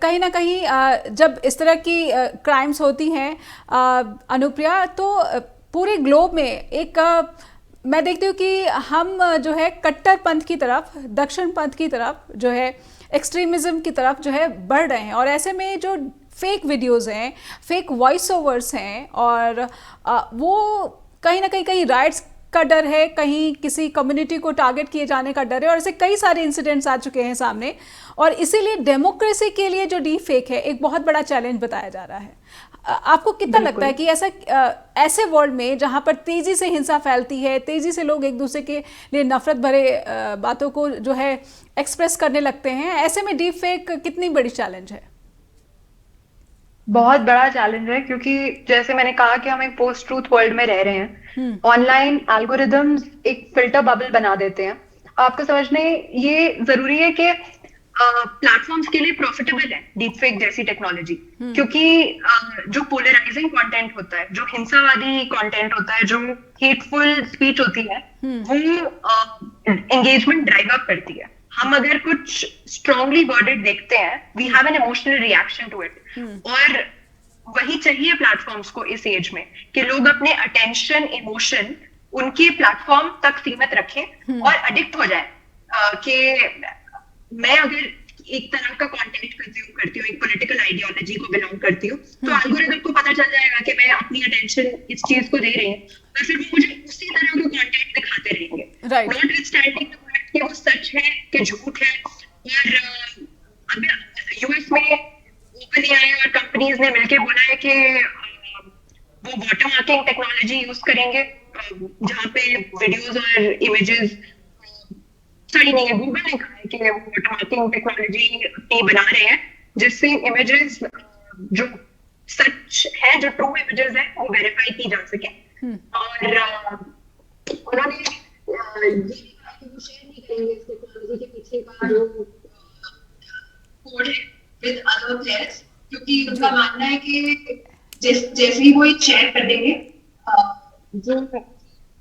कहीं ना कहीं जब इस तरह की क्राइम्स होती हैं अनुप्रिया, तो पूरे ग्लोब में एक मैं देखती हूँ कि हम जो है कट्टरपंथ की तरफ, दक्षिण पंथ की तरफ जो है, एक्सट्रीमिज्म की तरफ जो है बढ़ रहे हैं। और ऐसे में जो फेक वीडियोस हैं, फेक वॉइस ओवर्स हैं, और वो कहीं ना कहीं राइट्स का डर है, कहीं किसी कम्युनिटी को टारगेट किए जाने का डर है, और ऐसे कई सारे इंसिडेंट्स आ चुके हैं सामने। और इसीलिए डेमोक्रेसी के लिए जो डीप फेक है एक बहुत बड़ा चैलेंज बताया जा रहा है। आपको कितना लगता है कि ऐसे वर्ल्ड में जहां पर तेजी से हिंसा फैलती है, तेजी से लोग एक दूसरे के लिए नफरत भरे बातों को जो है एक्सप्रेस करने लगते हैं, ऐसे में डीप फेक कितनी बड़ी चैलेंज है? बहुत बड़ा चैलेंज है, क्योंकि जैसे मैंने कहा कि हम एक पोस्ट ट्रूथ वर्ल्ड में रह रहे हैं। ऑनलाइन एल्गोरिदम्स एक फिल्टर बबल बना देते हैं। आपको समझने ये जरूरी है कि प्लेटफॉर्म्स के लिए प्रॉफिटेबल है डीप फेक जैसी टेक्नोलॉजी, क्योंकि जो पोलराइजिंग कंटेंट होता है, जो हिंसावादी कंटेंट होता है, जो हेटफुल स्पीच होती है, वो एंगेजमेंट ड्राइव अप करती है। हम अगर कुछ स्ट्रांगली वर्डेड देखते हैं, we have an emotional reaction to it, और वही चाहिए प्लेटफॉर्म्स को इस एज में, कि लोग अपने अटेंशन, इमोशन उनके प्लेटफॉर्म तक सीमित रखें और एडिक्ट हो जाए। कि मैं अगर एक तरह का कंटेंट कंज्यूम करती हूँ, एक पॉलिटिकल आइडियोलॉजी को बिलोंग करती हूँ, तो एल्गोरिदम को पता चल जाएगा कि मैं अपनी अटेंशन इस चीज को दे रही हूँ, और फिर वो मुझे उसी तरह का कंटेंट दिखाते रहेंगे, नॉट विथस्टैंडिंग द फैक्ट कि वो सच है कि झूठ है। और अगर यूएस में ओपन एआई और कंपनीज ने मिलकर बोला है कि वो वाटर मार्किंग टेक्नोलॉजी यूज करेंगे, जहाँ पे वीडियोस और इमेजेस, सॉरी नहीं है, गूगल ने कहा है कि वो वाटर मार्किंग टेक्नोलॉजी अपनी बना रहे हैं, जिससे इमेजेस जो सच है, जो ट्रू इमेजेस है, वो वेरीफाई की जा सके। और उन्होंने ये शेयर नहीं करेंगे इस टेक्नोलॉजी के पीछे का जो कोड है विद अदर प्लेयर्स, क्योंकि उनका मानना है कि जैसे ही वो शेयर कर देंगे जो।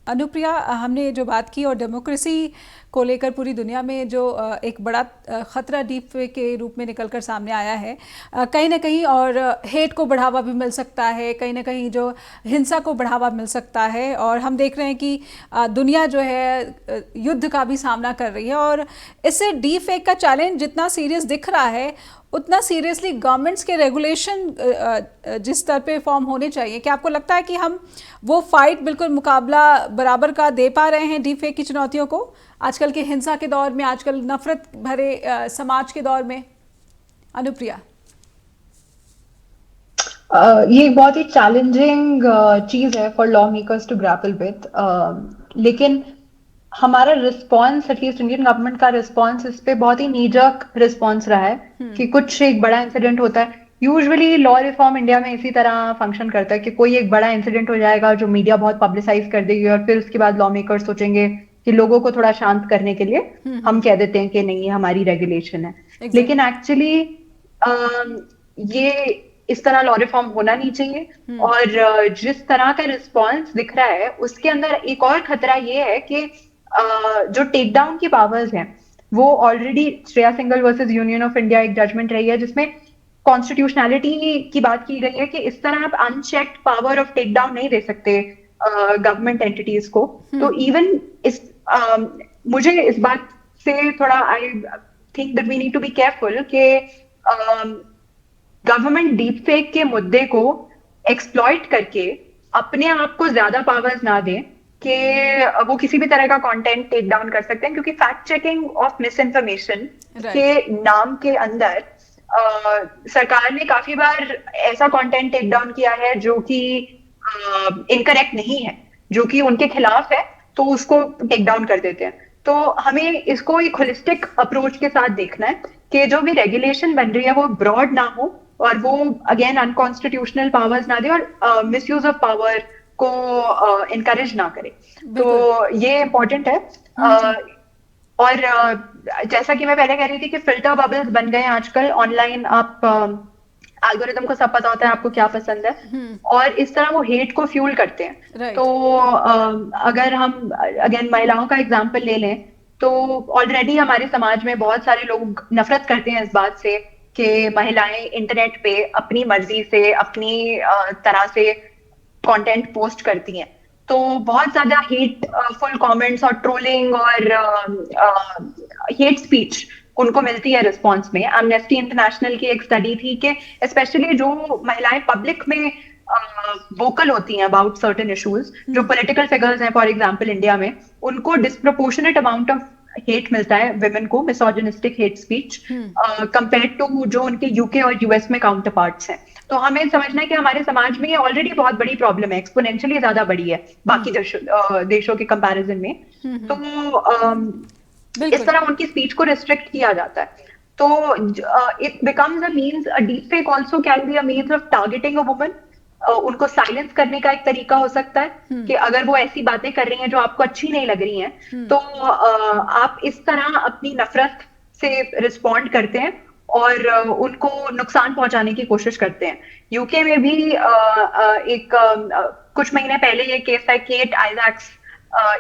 अनुप्रिया, हमने जो बात की और डेमोक्रेसी को लेकर पूरी दुनिया में जो एक बड़ा ख़तरा डीप फेक के रूप में निकलकर सामने आया है, कहीं ना कहीं, और हेट को बढ़ावा भी मिल सकता है, कहीं ना कहीं जो हिंसा को बढ़ावा मिल सकता है, और हम देख रहे हैं कि दुनिया जो है युद्ध का भी सामना कर रही है। और इससे डीप फेक का चैलेंज जितना सीरियस दिख रहा है, उतना सीरियसली गवर्नमेंट्स के रेगुलेशन जिस स्तर पे फॉर्म होने चाहिए, क्या आपको लगता है कि हम वो फाइट बिल्कुल मुकाबला बराबर का दे पा रहे हैं डीप फेक की चुनौतियों को आजकल के हिंसा के दौर में, आजकल नफरत भरे समाज के दौर में? अनुप्रिया, ये बहुत ही चैलेंजिंग चीज है for law makers to grapple with, लेकिन हमारा रिस्पॉन्स, एटलीस्ट इंडियन गवर्नमेंट का रिस्पॉन्स इस पे बहुत ही नीजक रिस्पॉन्स रहा है कि कुछ एक बड़ा इंसिडेंट होता है। यूजुअली लॉ रिफॉर्म इंडिया में इसी तरह फंक्शन करता है कि कोई एक बड़ा इंसिडेंट हो जाएगा जो मीडिया बहुत पब्लिसाइज कर देगी, और फिर उसके बाद लॉ मेकर्स सोचेंगे कि लोगों को थोड़ा शांत करने के लिए हम कह देते हैं कि नहीं, हमारी रेगुलेशन है। लेकिन एक्चुअली ये इस तरह लॉ रिफॉर्म होना नहीं चाहिए। और जिस तरह का रिस्पॉन्स दिख रहा है उसके अंदर एक और खतरा ये है कि जो टेक डाउन की पावर्स हैं, वो already Shreya Singhal versus union of India एक जजमेंट रही है जिसमें कॉन्स्टिट्यूशनलिटी की बात की गई है कि इस तरह आप unchecked power of take down नहीं दे सकते गवर्नमेंट एंटिटीज को। तो इवन इस मुझे इस बात से थोड़ा, I think that we need to be careful कि गवर्नमेंट डीप फेक के मुद्दे को एक्सप्लॉइट करके अपने आप को ज्यादा पावर्स ना दें कि वो किसी भी तरह का कंटेंट टेक डाउन कर सकते हैं, क्योंकि fact checking of miss information के नाम के अंदर सरकार ने काफी बार ऐसा कंटेंट टेक डाउन किया है जो कि इनकरेक्ट नहीं है, जो कि उनके खिलाफ है, तो उसको टेक डाउन कर देते हैं। तो हमें इसको एक होलिस्टिक अप्रोच के साथ देखना है कि जो भी रेगुलेशन बन रही है वो ब्रॉड ना हो और वो अगेन अनकॉन्स्टिट्यूशनल पावर्स ना दे और मिसयूज ऑफ पावर को इनकरेज ना करे। तो ये इम्पोर्टेंट है। और जैसा कि मैं पहले कह रही थी कि फिल्टर बबल्स बन गए हैं आजकल ऑनलाइन। आप एल्गोरिदम को सब पता होता है आपको क्या पसंद है, और इस तरह वो हेट को फ्यूल करते हैं। तो अगर हम अगेन महिलाओं का एग्जाम्पल ले लें तो ऑलरेडी हमारे समाज में बहुत सारे लोग नफरत करते हैं इस बात से कि महिलाएं इंटरनेट पे अपनी मर्जी से अपनी तरह से कंटेंट पोस्ट करती हैं। तो बहुत ज्यादा हेटफुल कमेंट्स और ट्रोलिंग और हेट स्पीच उनको मिलती है रिस्पॉन्स में। एमनेस्टी इंटरनेशनल की एक स्टडी थी कि स्पेशली जो महिलाएं पब्लिक में वोकल होती हैं अबाउट सर्टेन इश्यूज, जो पॉलिटिकल फिगर्स हैं फॉर एग्जांपल इंडिया में, उनको डिस्प्रोपोर्शनेट अमाउंट ऑफ हेट मिलता है विमेन को, misogynistic hate speech, compare to जो उनके यूके और यूएस में काउंटर पार्ट्स हैं। तो हमें समझना है कि हमारे समाज में ये ऑलरेडी बहुत बड़ी प्रॉब्लम है, एक्सपोनेंशियली ज्यादा बड़ी है बाकी देशों के कंपैरिजन में। तो इस तरह उनकी स्पीच को रिस्ट्रिक्ट किया जाता है। तो it becomes a means, a deep fake also can be a means of targeting a woman. उनको साइलेंस करने का एक तरीका हो सकता है कि अगर वो ऐसी बातें कर रही हैं जो आपको अच्छी नहीं लग रही हैं, तो आप इस तरह अपनी नफरत से रिस्पॉन्ड करते हैं और उनको नुकसान पहुंचाने की कोशिश करते हैं। यूके में भी कुछ महीने पहले ये केस है, केट आइजैक्स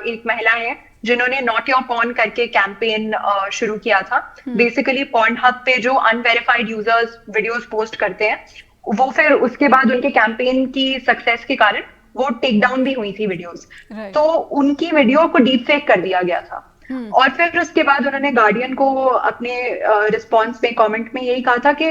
एक महिला है जिन्होंने नॉट योर पॉर्न करके कैंपेन शुरू किया था। बेसिकली पॉर्न हब पे जो अनवेरिफाइड यूजर्स वीडियोस पोस्ट करते हैं वो फिर उसके बाद उनके कैंपेन की सक्सेस के कारण वो टेक डाउन भी हुई थी वीडियोस। राइट। तो उनकी वीडियो को डीप फेक कर दिया गया था। और फिर उसके बाद उन्होंने गार्डियन को अपने रिस्पॉन्स में कमेंट में यही कहा था कि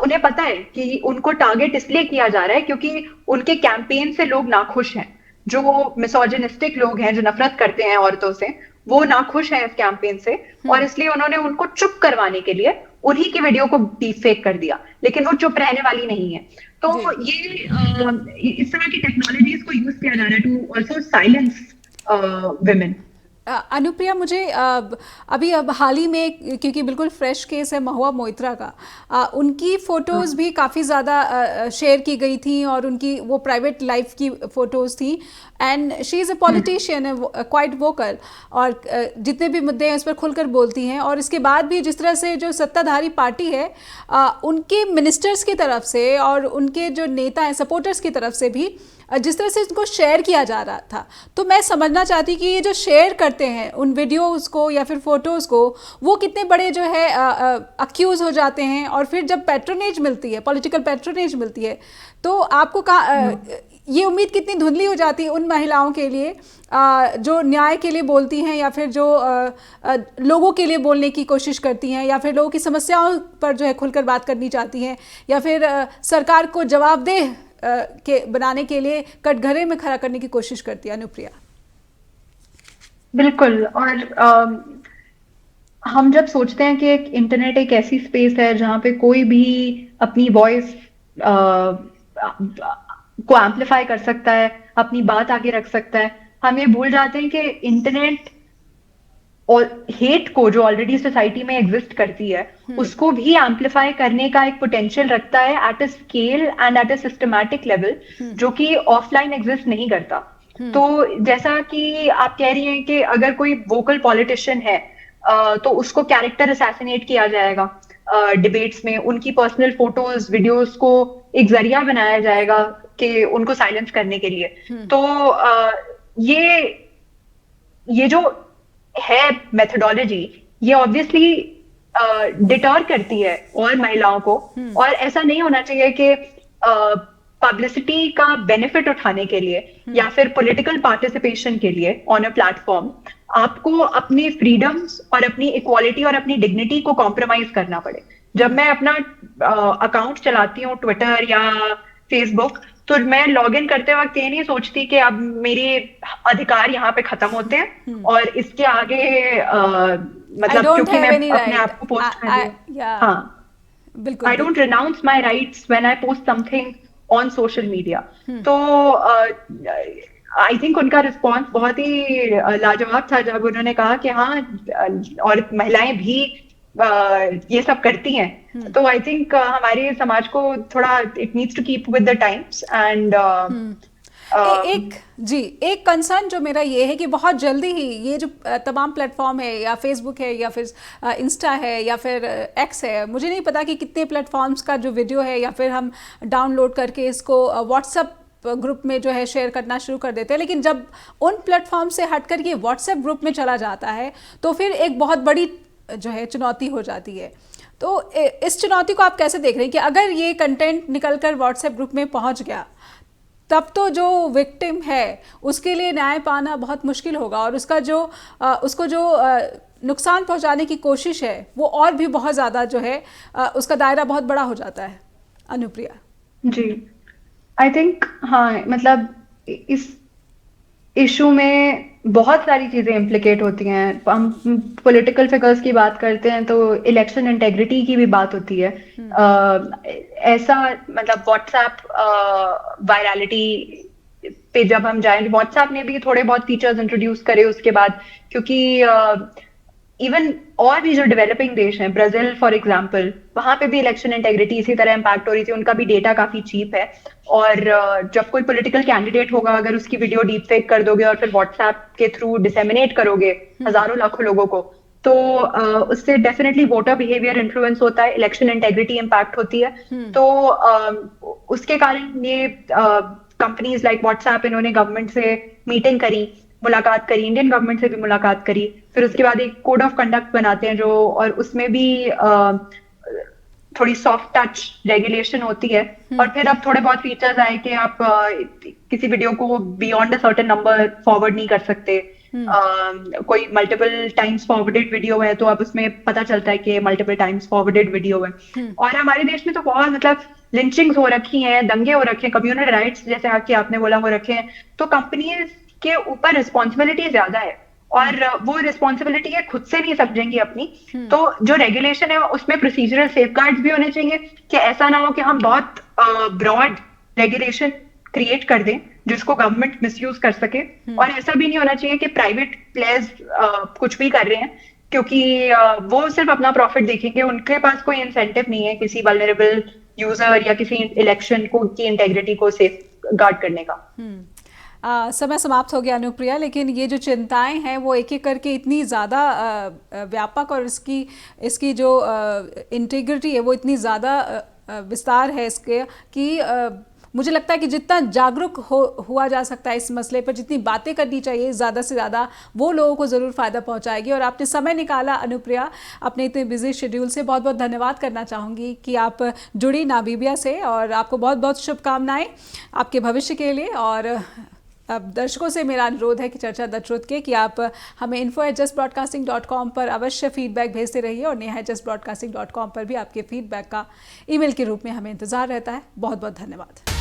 उन्हें पता है कि उनको टारगेट इसलिए किया जा रहा है क्योंकि उनके कैंपेन से लोग नाखुश हैं, जो मिसोजिनिस्टिक लोग हैं जो नफरत करते हैं औरतों से, वो नाखुश हैं इस कैंपेन से, और इसलिए उन्होंने उनको चुप करवाने के लिए उन्हीं की वीडियो को डीप फेक कर दिया, लेकिन वो चुप रहने वाली नहीं है। तो जी। ये इस तरह की टेक्नोलॉजीज को यूज किया जा रहा है to also silence women. Anupriya, मुझे अभी अब हाल ही में, क्योंकि बिल्कुल फ्रेश केस है महुआ मोइत्रा का, उनकी फ़ोटोज़ भी काफ़ी ज़्यादा शेयर की गई थी और उनकी वो प्राइवेट लाइफ की फ़ोटोज़ थी। And she is a politician, quite vocal, और जितने भी मुद्दे हैं उस पर खुलकर बोलती हैं। और इसके बाद भी जिस तरह से जो सत्ताधारी पार्टी है, उनके मिनिस्टर्स की तरफ से और उनके जो नेता हैं, सपोर्टर्स की तरफ से भी जिस तरह से उनको शेयर किया जा रहा था, तो मैं समझना चाहती कि ये जो शेयर करते हैं उन वीडियोज़ को या फिर फ़ोटोज़ को, वो कितने बड़े जो है अक्यूज़ हो जाते हैं। और फिर जब पैट्रोनेज मिलती है, पॉलिटिकल पैट्रोनेज मिलती है, तो आपको ये उम्मीद कितनी धुंधली हो जाती है उन महिलाओं के लिए जो न्याय के लिए बोलती हैं, या फिर जो लोगों के लिए बोलने की कोशिश करती हैं, या फिर लोगों की समस्याओं पर जो है खुलकर बात करनी चाहती हैं, या फिर सरकार को जवाबदेह के बनाने के लिए कटघरे में खड़ा करने की कोशिश करती है। अनुप्रिया। बिल्कुल। और हम जब सोचते हैं कि एक इंटरनेट एक ऐसी स्पेस है जहां पे कोई भी अपनी वॉइस को एम्पलीफाई कर सकता है, अपनी बात आगे रख सकता है, हम ये भूल जाते हैं कि इंटरनेट और हेट को जो ऑलरेडी सोसाइटी में एग्जिस्ट करती है उसको भी एम्पलीफाई करने का एक पोटेंशियल रखता है at a scale and at a systematic level, जो कि ऑफलाइन एग्जिस्ट नहीं करता। तो जैसा कि आप कह रही हैं कि अगर कोई वोकल पॉलिटिशियन है तो उसको कैरेक्टर असैसिनेट किया जाएगा डिबेट्स में, उनकी पर्सनल फोटोज वीडियोस को एक जरिया बनाया जाएगा कि उनको साइलेंस करने के लिए। तो ये जो है मेथोडोलॉजी, ये ऑब्वियसली डिटर करती है और महिलाओं को। और ऐसा नहीं होना चाहिए कि पब्लिसिटी का बेनिफिट उठाने के लिए या फिर पॉलिटिकल पार्टिसिपेशन के लिए ऑन अ प्लेटफॉर्म आपको अपनी फ्रीडम्स और अपनी इक्वालिटी और अपनी डिग्निटी को कॉम्प्रोमाइज करना पड़े। जब मैं अपना अकाउंट चलाती हूँ ट्विटर या फेसबुक, तो मैं लॉग इन करते वक्त ये नहीं सोचती कि अब मेरे अधिकार यहाँ पे खत्म होते हैं और इसके आगे मतलब क्योंकि मैं अपने आप को पोस्ट कर रही हूँ। हाँ, बिल्कुल। I don't renounce my rights when I post something on social media. तो आई थिंक उनका रिस्पॉन्स बहुत ही लाजवाब था जब उन्होंने कहा कि हाँ और महिलाएं भी ये सब करती हैं। तो आई थिंक हमारे समाज को थोड़ा it needs to keep with the times and एक कंसर्न जो मेरा ये है कि बहुत जल्दी ही ये जो तमाम प्लेटफॉर्म है, या फेसबुक है या फिर इंस्टा है या फिर एक्स है, मुझे नहीं पता कि कितने प्लेटफॉर्म्स का जो वीडियो है या फिर हम डाउनलोड करके इसको व्हाट्सएप ग्रुप में जो है शेयर करना शुरू कर देते हैं, लेकिन जब उन प्लेटफॉर्म से हटकर ये व्हाट्सएप ग्रुप में चला जाता है तो फिर एक बहुत बड़ी जो है चुनौती हो जाती है। तो इस चुनौती को आप कैसे देख रहे हैं कि अगर ये कंटेंट निकलकर व्हाट्सएप ग्रुप में पहुंच गया, तब तो जो विक्टिम है उसके लिए न्याय पाना बहुत मुश्किल होगा, और उसको जो नुकसान पहुंचाने की कोशिश है वो और भी बहुत ज़्यादा जो है उसका दायरा बहुत बड़ा हो जाता है। अनुप्रिया जी, आई थिंक हाँ, मतलब इस इशू में बहुत सारी चीजें इम्प्लिकेट होती हैं। हम पॉलिटिकल फिगर्स की बात करते हैं तो इलेक्शन इंटेग्रिटी की भी बात होती है। ऐसा मतलब व्हाट्सएप वायरलिटी पे जब हम जाएं, व्हाट्सएप ने भी थोड़े बहुत फीचर्स इंट्रोड्यूस करे उसके बाद, क्योंकि इवन और भी जो डेवलपिंग देश हैं, ब्राजील फॉर एग्जांपल, वहां पे भी इलेक्शन इंटेग्रिटी इसी तरह इम्पैक्ट हो रही थी। उनका भी डेटा काफी चीप है, और जब कोई पॉलिटिकल कैंडिडेट होगा, अगर उसकी वीडियो डीप फेक कर दोगे और फिर व्हाट्सएप के थ्रू डिसेमिनेट करोगे हजारों लाखों लोगों को, तो उससे डेफिनेटली वोटर बिहेवियर इन्फ्लुएंस होता है, इलेक्शन इंटेग्रिटी इम्पैक्ट होती है। तो उसके कारण ये कंपनीज लाइक व्हाट्सएप, इन्होंने गवर्नमेंट से मीटिंग करी, मुलाकात करी, इंडियन गवर्नमेंट से भी मुलाकात करी, फिर उसके बाद एक कोड ऑफ कंडक्ट बनाते हैं जो, और उसमें भी थोड़ी सॉफ्ट टच रेगुलेशन होती है, और फिर अब थोड़े बहुत फीचर्स आए कि आप किसी वीडियो को beyond a certain number forward नहीं कर सकते। कोई मल्टीपल टाइम्स फॉरवर्डेड वीडियो है तो अब उसमें पता चलता है कि मल्टीपल टाइम्स फॉरवर्डेड वीडियो है। और हमारे देश में तो बहुत मतलब लिंचिंग्स हो रखी हैं, दंगे हो रखे हैं, कम्युनिटी राइट्स जैसे आके आपने बोला हो रखे हैं। तो कंपनीज के ऊपर रिस्पॉन्सिबिलिटी ज्यादा है, और वो रिस्पॉन्सिबिलिटी है खुद से नहीं समझेंगी अपनी। तो जो रेगुलेशन है उसमें प्रोसीजरल सेफगार्ड्स भी होने चाहिए कि ऐसा ना हो कि हम बहुत ब्रॉड रेगुलेशन क्रिएट कर दें जिसको गवर्नमेंट मिसयूज कर सके। और ऐसा भी नहीं होना चाहिए कि प्राइवेट प्लेयर्स कुछ भी कर रहे हैं क्योंकि वो सिर्फ अपना प्रॉफिट देखेंगे, उनके पास कोई इंसेंटिव नहीं है किसी वल्नरेबल यूजर या किसी इलेक्शन को की इंटेग्रिटी को सेफ गार्ड करने का। समय समाप्त हो गया अनुप्रिया, लेकिन ये जो चिंताएं हैं वो एक एक करके इतनी ज़्यादा व्यापक, और इसकी जो इंटीग्रिटी है वो इतनी ज़्यादा विस्तार है इसके कि मुझे लगता है कि जितना जागरूक हुआ जा सकता है इस मसले पर, जितनी बातें करनी चाहिए ज़्यादा से ज़्यादा, वो लोगों को ज़रूर फ़ायदा पहुंचाएगी। और आपने समय निकाला अनुप्रिया अपने इतने बिजी शेड्यूल से, बहुत बहुत धन्यवाद करना चाहूँगी कि आप जुड़ी नामीबिया से, और आपको बहुत बहुत शुभकामनाएं आपके भविष्य के लिए। और अब दर्शकों से मेरा अनुरोध है कि चर्चा द ट्रुथ के कि आप हमें info@justbroadcasting.com पर अवश्य फीडबैक भेजते रहिए, और neha@justbroadcasting.com पर भी आपके फीडबैक का ईमेल के रूप में हमें इंतज़ार रहता है। बहुत बहुत धन्यवाद।